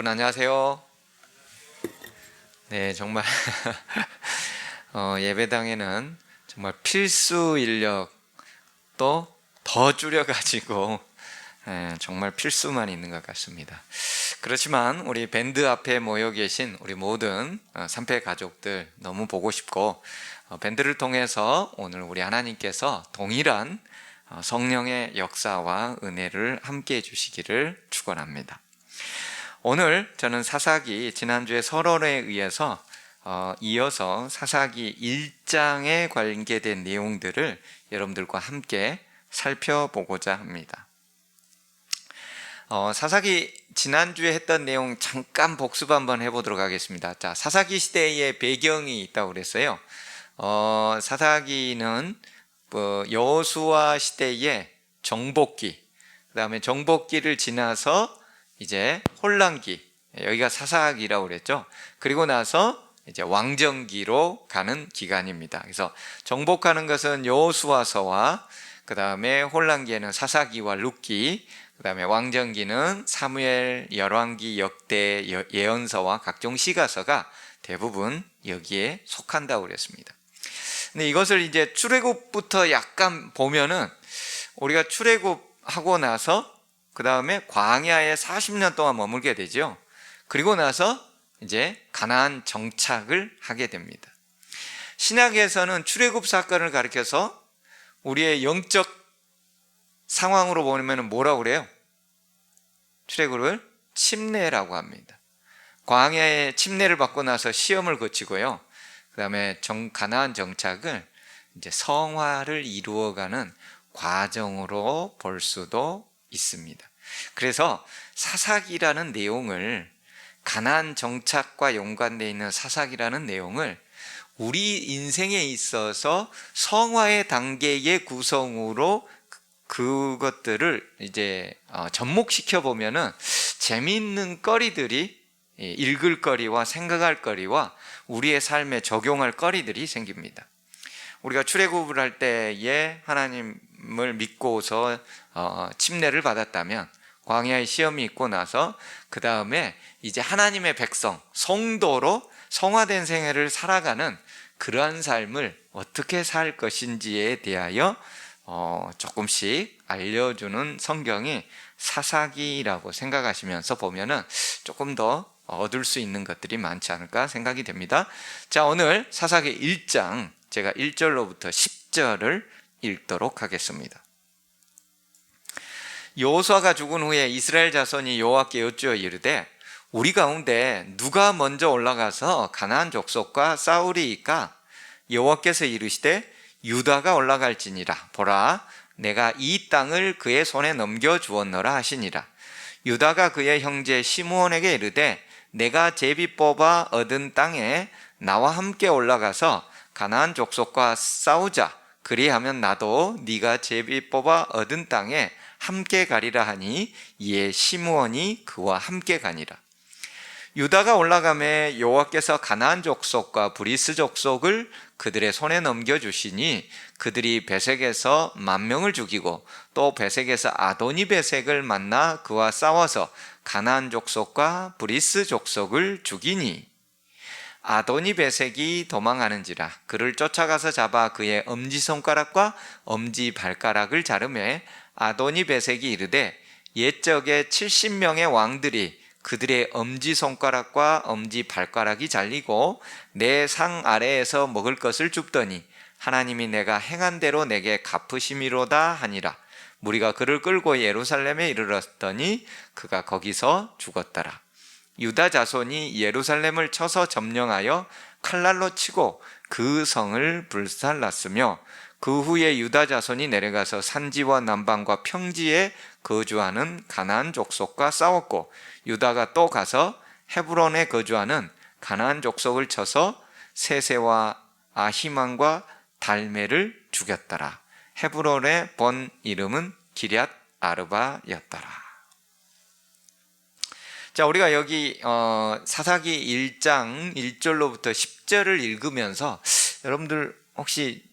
여러분 안녕하세요. 네, 정말 예배당에는 정말 필수 인력도 더 줄여가지고 정말 필수만 있는 것 같습니다. 그렇지만 우리 밴드 앞에 모여 계신 우리 모든 삼패 가족들 너무 보고 싶고, 밴드를 통해서 오늘 우리 하나님께서 동일한 성령의 역사와 은혜를 함께 해주시기를 축원합니다. 오늘 저는 사사기 지난주에 설원에 의해서 이어서 사사기 1장에 관계된 내용들을 여러분들과 함께 살펴보고자 합니다. 사사기 지난주에 했던 내용 잠깐 복습 한번 해보도록 하겠습니다. 자, 사사기 시대의 배경이 있다고 그랬어요. 사사기는 여호수아 시대의 정복기, 그 다음에 정복기를 지나서 이제 혼란기, 여기가 사사기라고 그랬죠. 그리고 나서 이제 왕정기로 가는 기간입니다. 그래서 정복하는 것은 여호수아서와 그 다음에 혼란기에는 사사기와 룻기, 그 다음에 왕정기는 사무엘, 열왕기, 역대, 예언서와 각종 시가서가 대부분 여기에 속한다고 그랬습니다. 근데 이것을 이제 출애굽부터 약간 보면은 우리가 출애굽하고 나서 그 다음에 광야에 40년 동안 머물게 되죠. 그리고 나서 이제 가나안 정착을 하게 됩니다. 신약에서는 출애굽 사건을 가리켜서 우리의 영적 상황으로 보면 뭐라고 그래요? 출애굽을 침례라고 합니다. 광야에 침례를 받고 나서 시험을 거치고요. 그 다음에 가나안 정착을 이제 성화를 이루어가는 과정으로 볼 수도 있습니다. 그래서 사사기라는 내용을, 가나안 정착과 연관되어 있는 사사기라는 내용을 우리 인생에 있어서 성화의 단계의 구성으로 그것들을 이제 접목시켜 보면은 재미있는 거리들이, 읽을 거리와 생각할 거리와 우리의 삶에 적용할 거리들이 생깁니다. 우리가 출애굽을 할 때에 하나님을 믿고서 침례를 받았다면, 광야의 시험이 있고 나서 그 다음에 이제 하나님의 백성, 성도로 성화된 생애를 살아가는 그러한 삶을 어떻게 살 것인지에 대하여 조금씩 알려주는 성경이 사사기라고 생각하시면서 보면은 조금 더 얻을 수 있는 것들이 많지 않을까 생각이 됩니다. 자, 오늘 사사기 1장 제가 1절로부터 10절을 읽도록 하겠습니다. 여호수아가 죽은 후에 이스라엘 자손이 여호와께 여쭈어 이르되 우리 가운데 누가 먼저 올라가서 가나안 족속과 싸우리이까? 여호와께서 이르시되 유다가 올라갈지니라. 보라, 내가 이 땅을 그의 손에 넘겨주었노라 하시니라. 유다가 그의 형제 시므온에게 이르되 내가 제비 뽑아 얻은 땅에 나와 함께 올라가서 가나안 족속과 싸우자. 그리하면 나도 네가 제비 뽑아 얻은 땅에 함께 가리라 하니 이에 시므온이 그와 함께 가니라. 유다가 올라가매 여호와께서 가나안 족속과 브리스 족속을 그들의 손에 넘겨주시니 그들이 베색에서 10,000명을 죽이고 또 베색에서 아도니 베색을 만나 그와 싸워서 가나안 족속과 브리스 족속을 죽이니 아도니 베색이 도망하는지라. 그를 쫓아가서 잡아 그의 엄지손가락과 엄지발가락을 자르매 아도니 베색이 이르되 옛적에 70명의 왕들이 그들의 엄지손가락과 엄지발가락이 잘리고 내 상 아래에서 먹을 것을 줍더니 하나님이 내가 행한 대로 내게 갚으심이로다 하니라. 무리가 그를 끌고 예루살렘에 이르렀더니 그가 거기서 죽었더라. 유다 자손이 예루살렘을 쳐서 점령하여 칼날로 치고 그 성을 불살랐으며 그 후에 유다 자손이 내려가서 산지와 남방과 평지에 거주하는 가나안 족속과 싸웠고 유다가 또 가서 헤브론에 거주하는 가나안 족속을 쳐서 세세와 아히만과 달메를 죽였더라. 헤브론의 본 이름은 기럇 아르바였더라. 자, 우리가 여기 사사기 1장 1절로부터 10절을 읽으면서 여러분들 혹시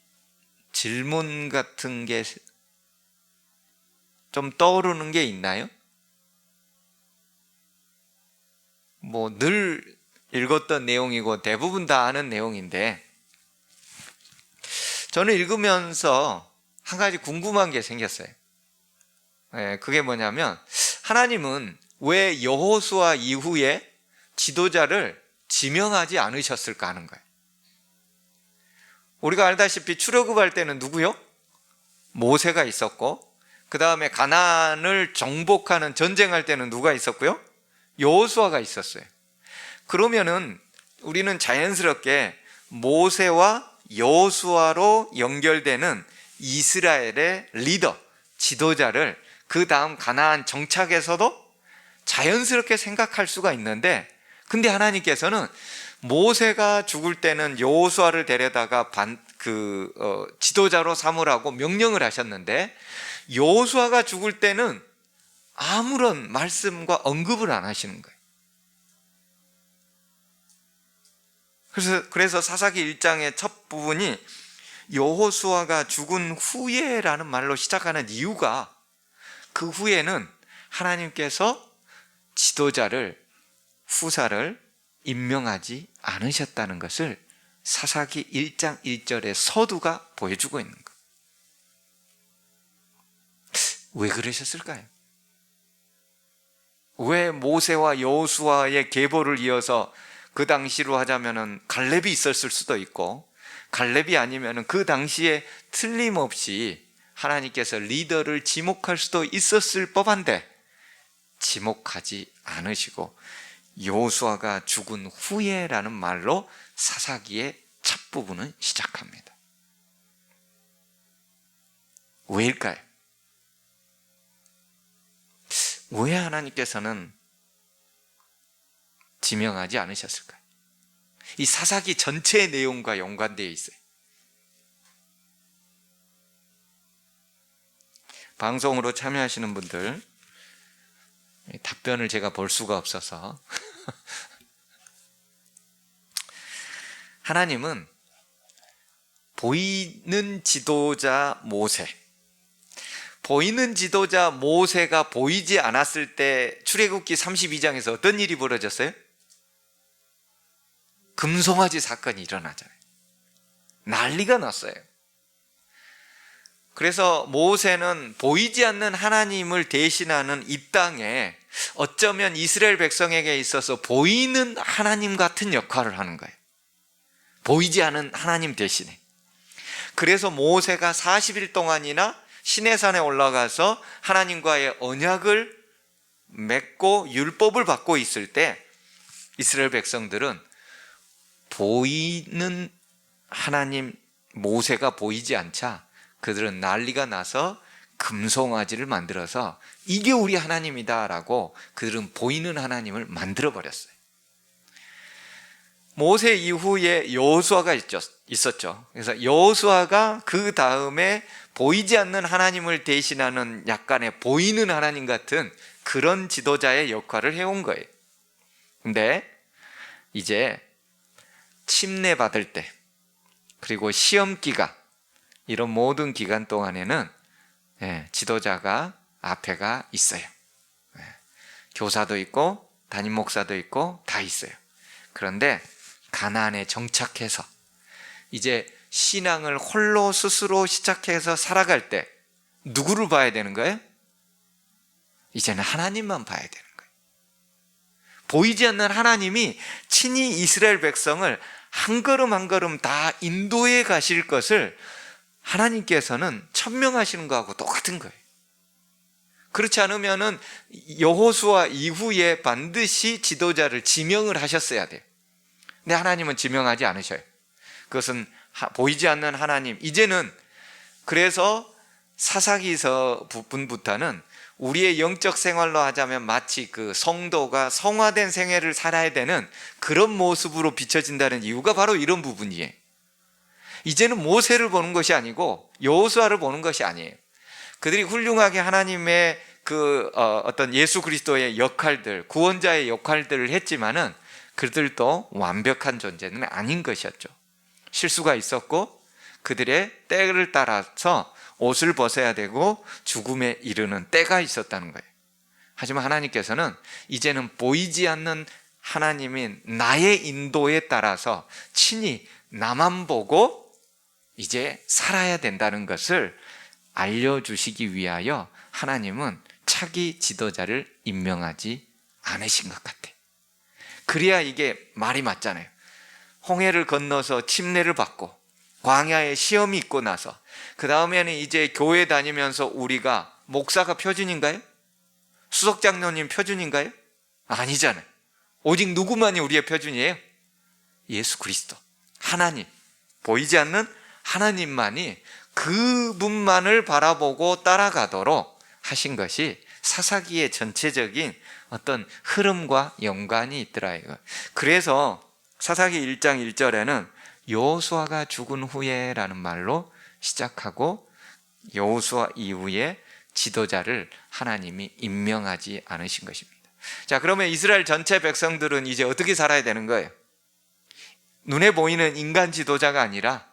질문 같은 게 좀 떠오르는 게 있나요? 뭐 늘 읽었던 내용이고 대부분 다 아는 내용인데, 저는 읽으면서 한 가지 궁금한 게 생겼어요. 그게 뭐냐면, 하나님은 왜 여호수아 이후에 지도자를 지명하지 않으셨을까 하는 거예요. 우리가 알다시피 출애굽할 때는 누구요? 모세가 있었고, 그 다음에 가나안을 정복하는 전쟁할 때는 누가 있었고요? 여호수아가 있었어요. 그러면은 우리는 자연스럽게 모세와 여호수아로 연결되는 이스라엘의 리더, 지도자를 그 다음 가나안 정착에서도 자연스럽게 생각할 수가 있는데, 근데 하나님께서는 모세가 죽을 때는 여호수아를 데려다가 지도자로 삼으라고 명령을 하셨는데, 여호수아가 죽을 때는 아무런 말씀과 언급을 안 하시는 거예요. 그래서 사사기 1장의 첫 부분이 여호수아가 죽은 후에라는 말로 시작하는 이유가, 그 후에는 하나님께서 지도자를, 후사를 임명하지 않으셨다는 것을 사사기 1장 1절의 서두가 보여주고 있는 거예요. 왜 그러셨을까요? 왜 모세와 여호수아의 계보를 이어서, 그 당시로 하자면은 갈렙이 있었을 수도 있고, 갈렙이 아니면은 그 당시에 틀림없이 하나님께서 리더를 지목할 수도 있었을 법한데 지목하지 않으시고 여호수아가 죽은 후에라는 말로 사사기의 첫 부분은 시작합니다. 왜일까요? 왜 하나님께서는 지명하지 않으셨을까요? 이 사사기 전체의 내용과 연관되어 있어요. 방송으로 참여하시는 분들, 답변을 제가 볼 수가 없어서 하나님은 보이는 지도자 모세, 보이는 지도자 모세가 보이지 않았을 때 출애굽기 32장에서 어떤 일이 벌어졌어요? 금송아지 사건이 일어나잖아요. 난리가 났어요. 그래서 모세는 보이지 않는 하나님을 대신하는 이 땅에 어쩌면 이스라엘 백성에게 있어서 보이는 하나님 같은 역할을 하는 거예요. 보이지 않은 하나님 대신에. 그래서 모세가 40일 동안이나 시내산에 올라가서 하나님과의 언약을 맺고 율법을 받고 있을 때 이스라엘 백성들은 보이는 하나님 모세가 보이지 않자 그들은 난리가 나서 금송아지를 만들어서 이게 우리 하나님이다 라고 그들은 보이는 하나님을 만들어 버렸어요. 모세 이후에 여호수아가 있었죠. 그래서 여호수아가 그 다음에 보이지 않는 하나님을 대신하는 약간의 보이는 하나님 같은 그런 지도자의 역할을 해온 거예요. 근데 이제 침례받을 때, 그리고 시험 기간, 이런 모든 기간 동안에는 지도자가 앞에가 있어요. 교사도 있고 담임 목사도 있고 다 있어요. 그런데 가나안에 정착해서 이제 신앙을 홀로 스스로 시작해서 살아갈 때 누구를 봐야 되는 거예요? 이제는 하나님만 봐야 되는 거예요. 보이지 않는 하나님이 친히 이스라엘 백성을 한 걸음 한 걸음 다 인도해 가실 것을 하나님께서는 천명하시는 것하고 똑같은 거예요. 그렇지 않으면은 여호수아 이후에 반드시 지도자를 지명을 하셨어야 돼요. 근데 하나님은 지명하지 않으셔요. 그것은 보이지 않는 하나님. 이제는 그래서 사사기서 부분부터는 우리의 영적 생활로 하자면 마치 그 성도가 성화된 생애를 살아야 되는 그런 모습으로 비춰진다는 이유가 바로 이런 부분이에요. 이제는 모세를 보는 것이 아니고 여호수아를 보는 것이 아니에요. 그들이 훌륭하게 하나님의 어떤 예수 그리스도의 역할들, 구원자의 역할들을 했지만은 그들도 완벽한 존재는 아닌 것이었죠. 실수가 있었고 그들의 때를 따라서 옷을 벗어야 되고 죽음에 이르는 때가 있었다는 거예요. 하지만 하나님께서는 이제는 보이지 않는 하나님이 나의 인도에 따라서 친히 나만 보고 이제 살아야 된다는 것을 알려주시기 위하여 하나님은 차기 지도자를 임명하지 않으신 것 같아요. 그래야 이게 말이 맞잖아요. 홍해를 건너서 침례를 받고 광야에 시험이 있고 나서 그 다음에는 이제 교회 다니면서 우리가 목사가 표준인가요? 수석장로님 표준인가요? 아니잖아요. 오직 누구만이 우리의 표준이에요? 예수 그리스도, 하나님, 보이지 않는 하나님만이 그분만을 바라보고 따라가도록 하신 것이 사사기의 전체적인 어떤 흐름과 연관이 있더라. 그래서 사사기 1장 1절에는 여호수아가 죽은 후에라는 말로 시작하고 여호수아 이후에 지도자를 하나님이 임명하지 않으신 것입니다. 자, 그러면 이스라엘 전체 백성들은 이제 어떻게 살아야 되는 거예요? 눈에 보이는 인간 지도자가 아니라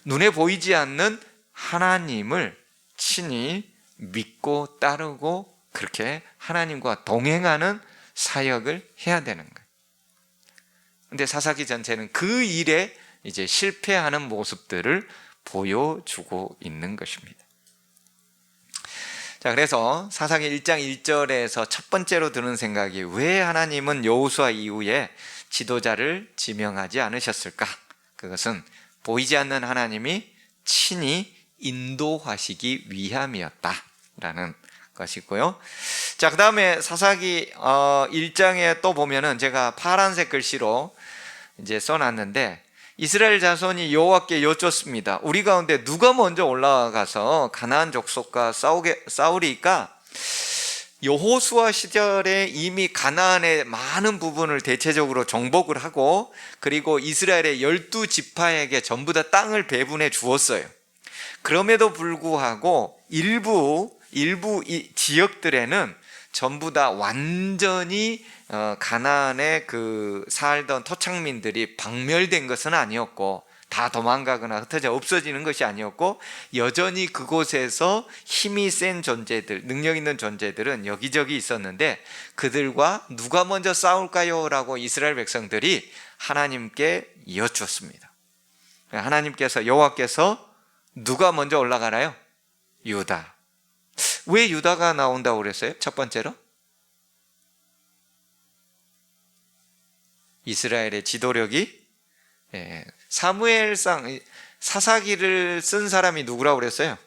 눈에 보이지 않는 하나님을 친히 믿고 따르고 그렇게 하나님과 동행하는 사역을 해야 되는 거예요. 근데 사사기 전체는 그 일에 이제 실패하는 모습들을 보여주고 있는 것입니다. 자, 그래서 사사기 1장 1절에서 첫 번째로 드는 생각이 왜 하나님은 여호수아 이후에 지도자를 지명하지 않으셨을까? 그것은 보이지 않는 하나님이 친히 인도하시기 위함이었다라는 것이고요. 자, 그 다음에 사사기 1장에 또 보면은 제가 파란색 글씨로 이제 써놨는데 이스라엘 자손이 여호와께 여쭙습니다. 우리 가운데 누가 먼저 올라가서 가나안 족속과 싸우리까? 여호수아 시절에 이미 가나안의 많은 부분을 대체적으로 정복을 하고 그리고 이스라엘의 12지파에게 전부 다 땅을 배분해 주었어요. 그럼에도 불구하고 일부 지역들에는 전부 다 완전히 가나안에 그 살던 토착민들이 박멸된 것은 아니었고 다 도망가거나 흩어져 없어지는 것이 아니었고 여전히 그곳에서 힘이 센 존재들, 능력 있는 존재들은 여기저기 있었는데 그들과 누가 먼저 싸울까요? 라고 이스라엘 백성들이 하나님께 여쭈었습니다. 하나님께서 여호와께서 누가 먼저 올라가나요? 유다. 왜 유다가 나온다고 그랬어요? 첫 번째로 이스라엘의 지도력이 사무엘상 사사기를 쓴 사람이 누구라고 그랬어요?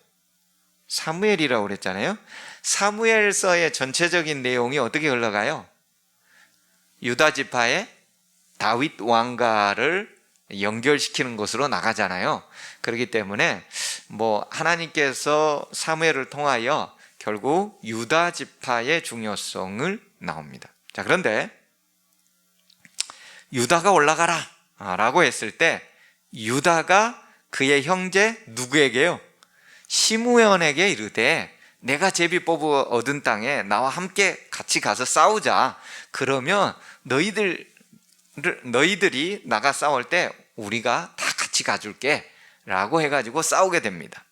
사무엘이라고 그랬잖아요. 사무엘서의 전체적인 내용이 어떻게 흘러가요? 유다 지파의 다윗 왕가를 연결시키는 것으로 나가잖아요. 그렇기 때문에 하나님께서 사무엘을 통하여 결국 유다 지파의 중요성을 나옵니다. 자, 그런데 유다가 올라가라 라고 했을 때 유다가 그의 형제 누구에게요? 시므온에게 이르되 내가 제비 뽑아 얻은 땅에 나와 함께 같이 가서 싸우자. 그러면 너희들이 나가 싸울 때 우리가 다 같이 가줄게 라고 해가지고 싸우게 됩니다.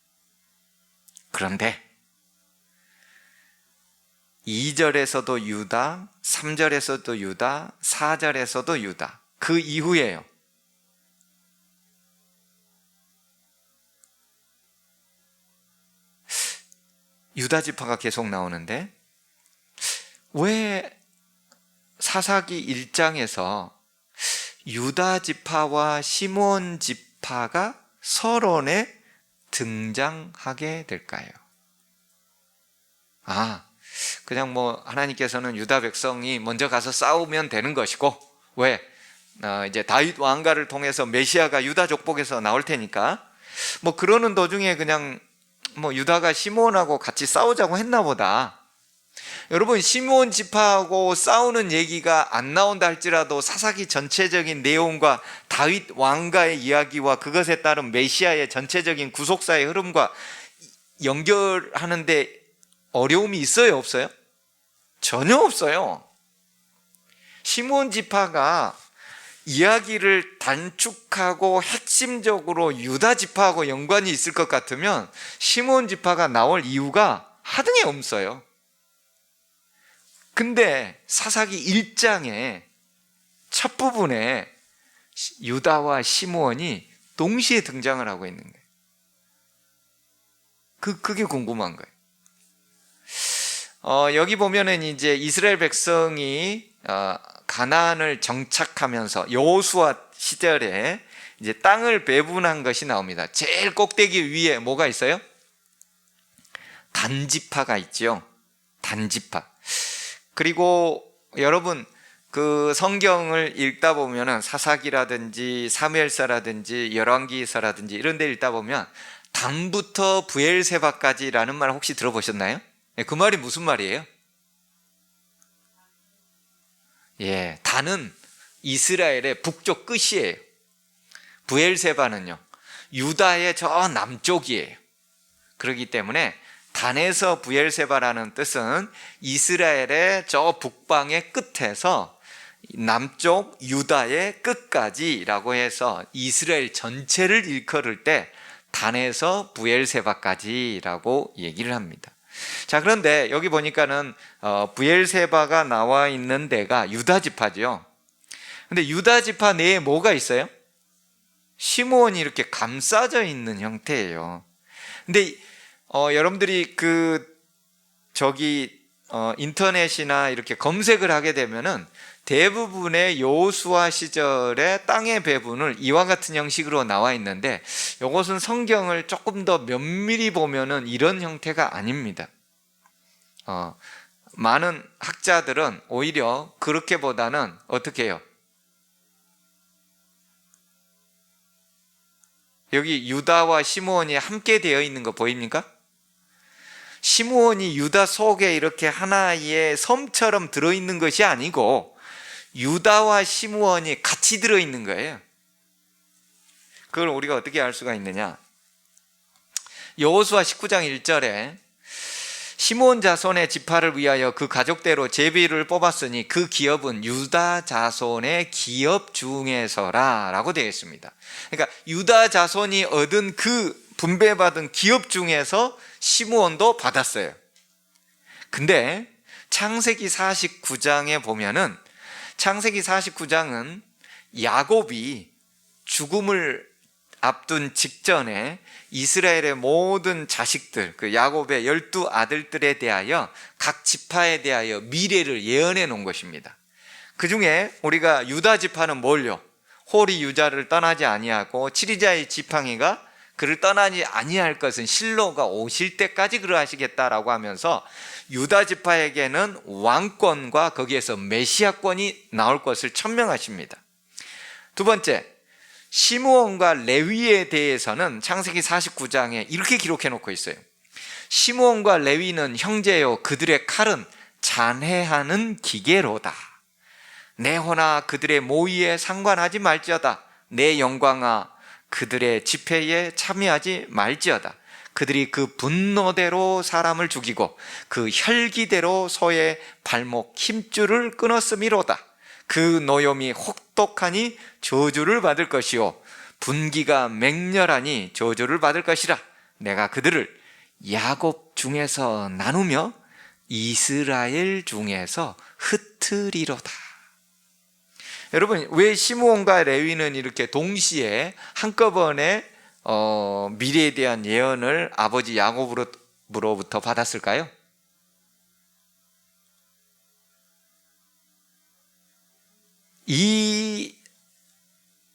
그런데 2절에서도 유다, 3절에서도 유다, 4절에서도 유다. 그 이후에요. 유다 지파가 계속 나오는데 왜 사사기 1장에서 유다 지파와 시므온 지파가 서론에 등장하게 될까요? 그냥 하나님께서는 유다 백성이 먼저 가서 싸우면 되는 것이고 왜? 이제 다윗 왕가를 통해서 메시아가 유다 족복에서 나올 테니까 그러는 도중에 그냥 유다가 시므온하고 같이 싸우자고 했나 보다. 여러분, 시므온 지파하고 싸우는 얘기가 안 나온다 할지라도 사사기 전체적인 내용과 다윗 왕가의 이야기와 그것에 따른 메시아의 전체적인 구속사의 흐름과 연결하는데 어려움이 있어요, 없어요? 전혀 없어요. 시므온 지파가 이야기를 단축하고 핵심적으로 유다 지파하고 연관이 있을 것 같으면 시므온 지파가 나올 이유가 하등에 없어요. 근데 사사기 1장에 첫 부분에 유다와 시므온이 동시에 등장을 하고 있는 거예요. 그게 궁금한 거예요. 여기 보면은 이제 이스라엘 백성이 가나안을 정착하면서 여호수아 시절에 이제 땅을 배분한 것이 나옵니다. 제일 꼭대기 위에 뭐가 있어요? 단지파가 있죠. 단지파. 그리고 여러분 그 성경을 읽다 보면은 사사기라든지 사무엘서라든지 열왕기서라든지 이런 데 읽다 보면 단부터 브엘세바까지라는 말 혹시 들어보셨나요? 그 말이 무슨 말이에요? 예, 단은 이스라엘의 북쪽 끝이에요. 브엘세바는요, 유다의 저 남쪽이에요. 그렇기 때문에 단에서 브엘세바라는 뜻은 이스라엘의 저 북방의 끝에서 남쪽 유다의 끝까지라고 해서 이스라엘 전체를 일컬을 때 단에서 브엘세바까지라고 얘기를 합니다. 자, 그런데 여기 보니까는 브엘세바가 나와 있는 데가 유다 지파죠. 근데 유다 지파 내에 뭐가 있어요? 시므온이 이렇게 감싸져 있는 형태예요. 근데 여러분들이 인터넷이나 이렇게 검색을 하게 되면은 대부분의 여호수아 시절의 땅의 배분을 이와 같은 형식으로 나와 있는데, 이것은 성경을 조금 더 면밀히 보면은 이런 형태가 아닙니다. 많은 학자들은 오히려 그렇게보다는 어떻게 해요? 여기 유다와 시므온이 함께 되어 있는 거 보입니까? 시므온이 유다 속에 이렇게 하나의 섬처럼 들어있는 것이 아니고 유다와 시므온이 같이 들어있는 거예요. 그걸 우리가 어떻게 알 수가 있느냐? 여호수아 19장 1절에 시므온 자손의 지파를 위하여 그 가족대로 제비를 뽑았으니 그 기업은 유다 자손의 기업 중에서라 라고 되어 있습니다. 그러니까 유다 자손이 얻은 그 분배받은 기업 중에서 시므온도 받았어요. 근데 창세기 49장에 보면은, 창세기 49장은 야곱이 죽음을 앞둔 직전에 이스라엘의 모든 자식들, 그 야곱의 12 아들들에 대하여 각 지파에 대하여 미래를 예언해 놓은 것입니다. 그 중에 우리가 유다 지파는 뭘요? 홀이 유다를 떠나지 아니하고 치리자의 지팡이가 그를 떠나지 아니할 것은 실로가 오실 때까지 그러하시겠다라고 하면서 유다 지파에게는 왕권과 거기에서 메시아권이 나올 것을 천명하십니다. 두 번째, 시므온과 레위에 대해서는 창세기 49장에 이렇게 기록해 놓고 있어요. 시므온과 레위는 형제요, 그들의 칼은 잔해하는 기계로다. 내 호나 그들의 모의에 상관하지 말지어다. 내 영광아 그들의 집회에 참여하지 말지어다. 그들이 그 분노대로 사람을 죽이고 그 혈기대로 소의 발목 힘줄을 끊었음이로다. 그 노염이 혹독하니 저주를 받을 것이요 분기가 맹렬하니 저주를 받을 것이라. 내가 그들을 야곱 중에서 나누며 이스라엘 중에서 흩으리로다. 여러분, 왜 시므온과 레위는 이렇게 동시에 한꺼번에 미래에 대한 예언을 아버지 야곱으로부터 받았을까요? 이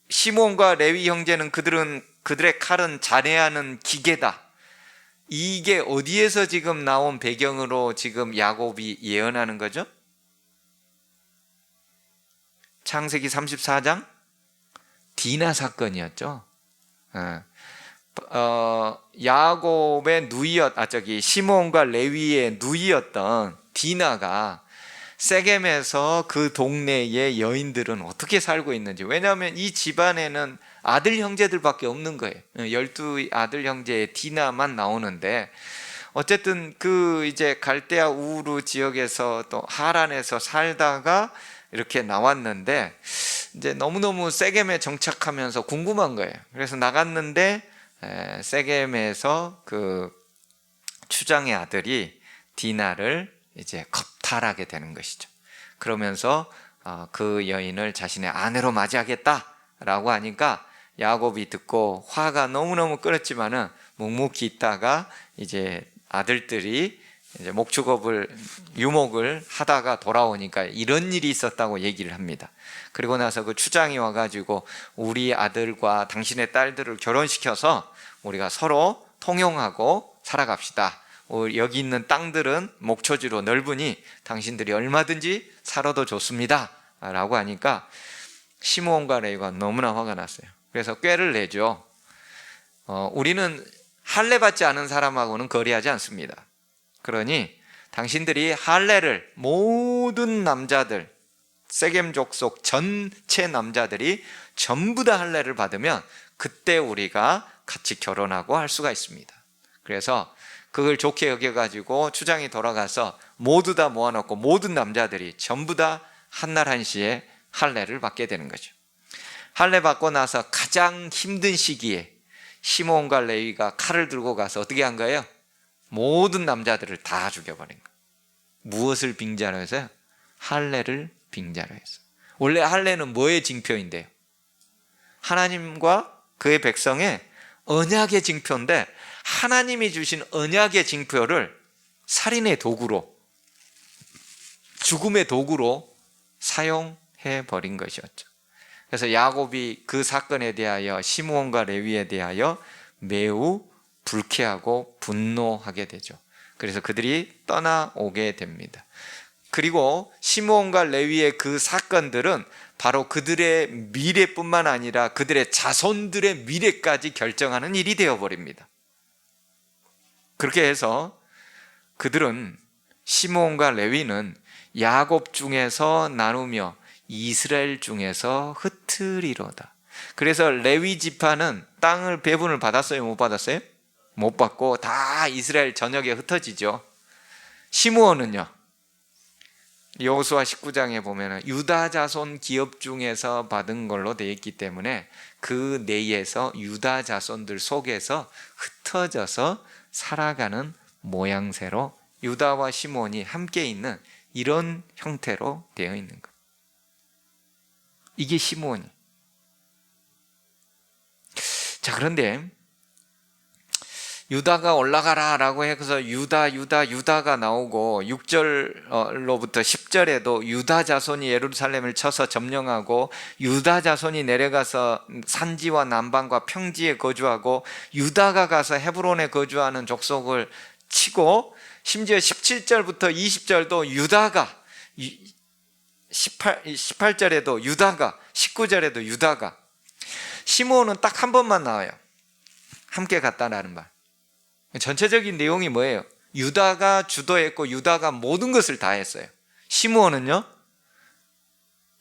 시므온과 레위 형제는 그들의 칼은 잔해하는 기계다. 이게 어디에서 지금 나온 배경으로 지금 야곱이 예언하는 거죠? 창세기 34장 디나 사건이었죠. 야곱의 시므온과 레위의 누이였던 디나가 세겜에서 그 동네의 여인들은 어떻게 살고 있는지, 왜냐하면 이 집안에는 아들 형제들밖에 없는 거예요. 12 아들 형제의 디나만 나오는데, 어쨌든 이제 갈대아 우르 지역에서 또 하란에서 살다가 이렇게 나왔는데, 이제 너무너무 세겜에 정착하면서 궁금한 거예요. 그래서 나갔는데 세겜에서 그 추장의 아들이 디나를 이제 겁탈하게 되는 것이죠. 그러면서 그 여인을 자신의 아내로 맞이하겠다라고 하니까 야곱이 듣고 화가 너무너무 끓었지만은 묵묵히 있다가 이제 아들들이 이제 유목을 하다가 돌아오니까 이런 일이 있었다고 얘기를 합니다. 그리고 나서 그 추장이 와가지고 우리 아들과 당신의 딸들을 결혼시켜서 우리가 서로 통용하고 살아갑시다. 여기 있는 땅들은 목초지로 넓으니 당신들이 얼마든지 살아도 좋습니다 라고 하니까 시므온과 레위가 너무나 화가 났어요. 그래서 꾀를 내죠. 우리는 할례 받지 않은 사람하고는 거래하지 않습니다. 그러니 당신들이 할례를 모든 남자들, 세겜 족속 전체 남자들이 전부 다 할례를 받으면 그때 우리가 같이 결혼하고 할 수가 있습니다. 그래서 그걸 좋게 여겨가지고 추장이 돌아가서 모두 다 모아놓고 모든 남자들이 전부 다 한날 한시에 할례를 받게 되는 거죠. 할례 받고 나서 가장 힘든 시기에 시므온과 레위가 칼을 들고 가서 어떻게 한 거예요? 모든 남자들을 다 죽여버린 거예요. 무엇을 빙자로 해서요? 할례를 빙자로 해서. 원래 할례는 뭐의 징표인데요? 하나님과 그의 백성의 언약의 징표인데 하나님이 주신 언약의 징표를 살인의 도구로, 죽음의 도구로 사용해 버린 것이었죠. 그래서 야곱이 그 사건에 대하여 시므온과 레위에 대하여 매우 불쾌하고 분노하게 되죠. 그래서 그들이 떠나오게 됩니다. 그리고 시므온과 레위의 그 사건들은 바로 그들의 미래뿐만 아니라 그들의 자손들의 미래까지 결정하는 일이 되어버립니다. 그렇게 해서 그들은, 시므온과 레위는 야곱 중에서 나누며 이스라엘 중에서 흩으리로다. 그래서 레위 지파는 땅을 배분을 받았어요? 못 받았어요? 못 받고 다 이스라엘 전역에 흩어지죠. 시므온은요, 여호수아 19장에 보면 유다 자손 기업 중에서 받은 걸로 되어 있기 때문에 그 내에서 유다 자손들 속에서 흩어져서 살아가는 모양새로 유다와 시므온이 함께 있는 이런 형태로 되어 있는 것. 이게 시므온이. 자, 그런데 유다가 올라가라 라고 해서 유다가 나오고 6절로부터 10절에도 유다 자손이 예루살렘을 쳐서 점령하고 유다 자손이 내려가서 산지와 남방과 평지에 거주하고 유다가 가서 헤브론에 거주하는 족속을 치고, 심지어 17절부터 20절도 유다가, 18절에도 유다가, 19절에도 유다가. 시므온은 딱 한 번만 나와요. 함께 갔다라는 말. 전체적인 내용이 뭐예요? 유다가 주도했고 유다가 모든 것을 다 했어요. 시므온은요,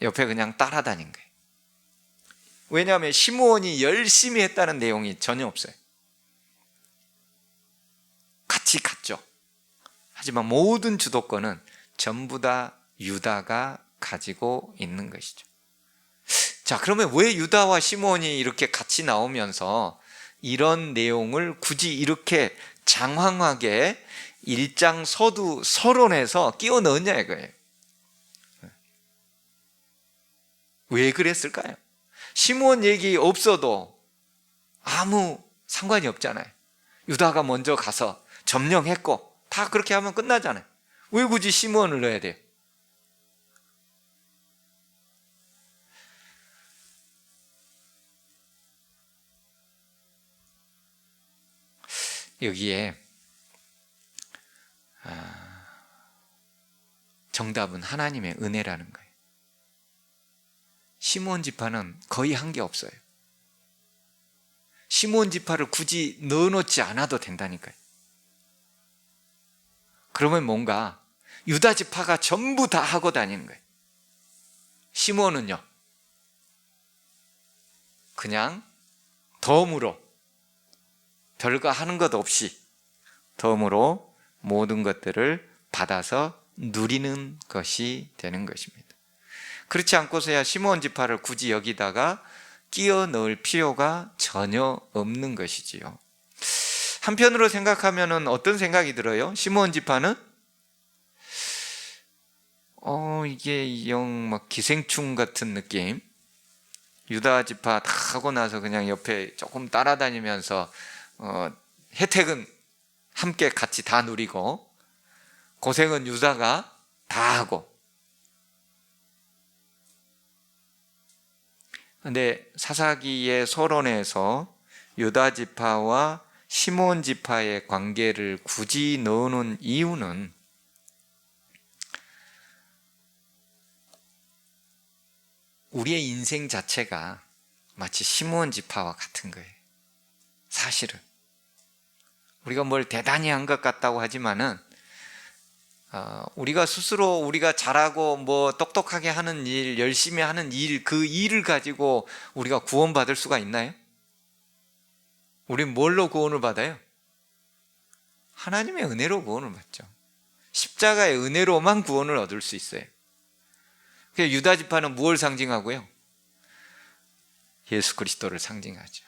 옆에 그냥 따라다닌 거예요. 왜냐하면 시므온이 열심히 했다는 내용이 전혀 없어요. 같이 갔죠. 하지만 모든 주도권은 전부 다 유다가 가지고 있는 것이죠. 자, 그러면 왜 유다와 시므온이 이렇게 같이 나오면서 이런 내용을 굳이 이렇게 장황하게 일장 서두 서론에서 끼워 넣었냐 이거예요. 왜 그랬을까요? 시므온 얘기 없어도 아무 상관이 없잖아요. 유다가 먼저 가서 점령했고 다 그렇게 하면 끝나잖아요. 왜 굳이 시므온을 넣어야 돼요? 여기에 정답은 하나님의 은혜라는 거예요. 시므온 지파는 거의 한 게 없어요. 시므온 지파를 굳이 넣어놓지 않아도 된다니까요. 그러면 뭔가 유다 지파가 전부 다 하고 다니는 거예요. 시므온은요, 그냥 덤으로, 별거 하는 것 없이 덤으로 모든 것들을 받아서 누리는 것이 되는 것입니다. 그렇지 않고서야 시므온 지파를 굳이 여기다가 끼워 넣을 필요가 전혀 없는 것이지요. 한편으로 생각하면 어떤 생각이 들어요? 시므온 지파는 이게 영 막 기생충 같은 느낌. 유다 지파 다 하고 나서 그냥 옆에 조금 따라다니면서 혜택은 함께 같이 다 누리고 고생은 유다가 다 하고. 근데 사사기의 서론에서 유다 지파와 시몬 지파의 관계를 굳이 넣어놓은 이유는 우리의 인생 자체가 마치 시므온 지파와 같은 거예요. 사실은 우리가 뭘 대단히 한 것 같다고 하지만은 우리가 스스로 우리가 잘하고 뭐 똑똑하게 하는 일, 열심히 하는 일, 그 일을 가지고 우리가 구원받을 수가 있나요? 우린 뭘로 구원을 받아요? 하나님의 은혜로 구원을 받죠. 십자가의 은혜로만 구원을 얻을 수 있어요. 그래서 유다 지파는 무엇을 상징하고요? 예수 그리스도를 상징하죠.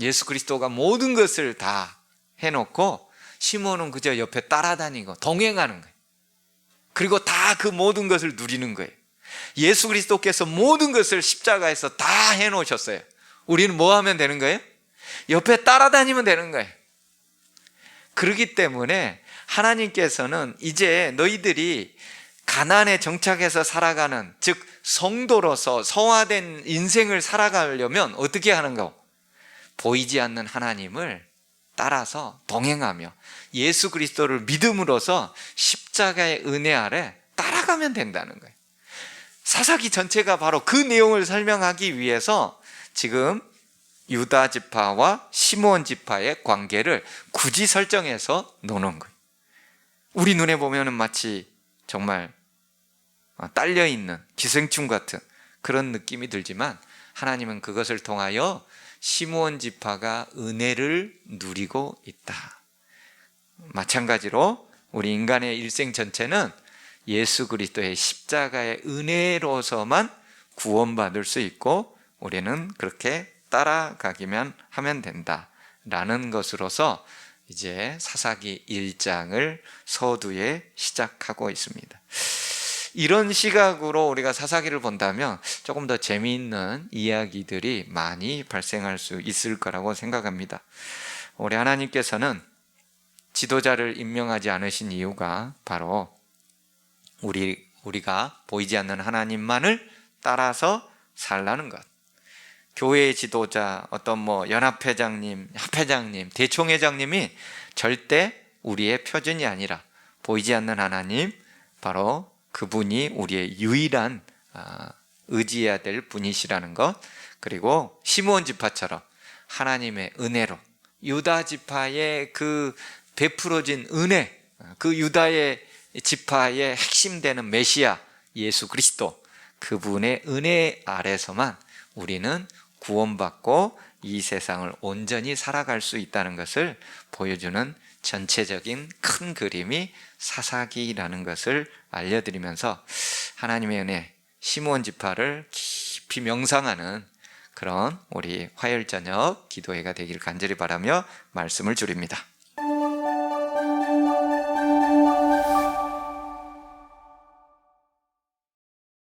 예수 그리스도가 모든 것을 다 해놓고 시몬은 그저 옆에 따라다니고 동행하는 거예요. 그리고 다 그 모든 것을 누리는 거예요. 예수 그리스도께서 모든 것을 십자가에서 다 해놓으셨어요. 우리는 뭐 하면 되는 거예요? 옆에 따라다니면 되는 거예요. 그렇기 때문에 하나님께서는 이제 너희들이 가나안에 정착해서 살아가는, 즉 성도로서 성화된 인생을 살아가려면 어떻게 하는가? 보이지 않는 하나님을 따라서 동행하며 예수 그리스도를 믿음으로써 십자가의 은혜 아래 따라가면 된다는 거예요. 사사기 전체가 바로 그 내용을 설명하기 위해서 지금 유다 지파와 시므온 지파의 관계를 굳이 설정해서 놓는 거예요. 우리 눈에 보면은 마치 정말 딸려있는 기생충 같은 그런 느낌이 들지만 하나님은 그것을 통하여 시므온 지파가 은혜를 누리고 있다. 마찬가지로 우리 인간의 일생 전체는 예수 그리스도의 십자가의 은혜로서만 구원받을 수 있고 우리는 그렇게 따라가기만 하면 된다라는 것으로서 이제 사사기 1장을 서두에 시작하고 있습니다. 이런 시각으로 우리가 사사기를 본다면 조금 더 재미있는 이야기들이 많이 발생할 수 있을 거라고 생각합니다. 우리 하나님께서는 지도자를 임명하지 않으신 이유가 바로 우리가 보이지 않는 하나님만을 따라서 살라는 것. 교회의 지도자, 어떤 연합회장님, 협회장님, 대총회장님이 절대 우리의 표준이 아니라 보이지 않는 하나님, 바로 그분이 우리의 유일한 의지해야 될 분이시라는 것. 그리고 시므온 지파처럼 하나님의 은혜로 유다 지파의 그 베풀어진 은혜, 그 유다의 지파의 핵심 되는 메시아 예수 그리스도, 그분의 은혜 아래서만 우리는 구원받고 이 세상을 온전히 살아갈 수 있다는 것을 보여주는 전체적인 큰 그림이 사사기라는 것을 알려드리면서 하나님의 은혜, 시므온 지파를 깊이 명상하는 그런 우리 화요일 저녁 기도회가 되기를 간절히 바라며 말씀을 드립니다.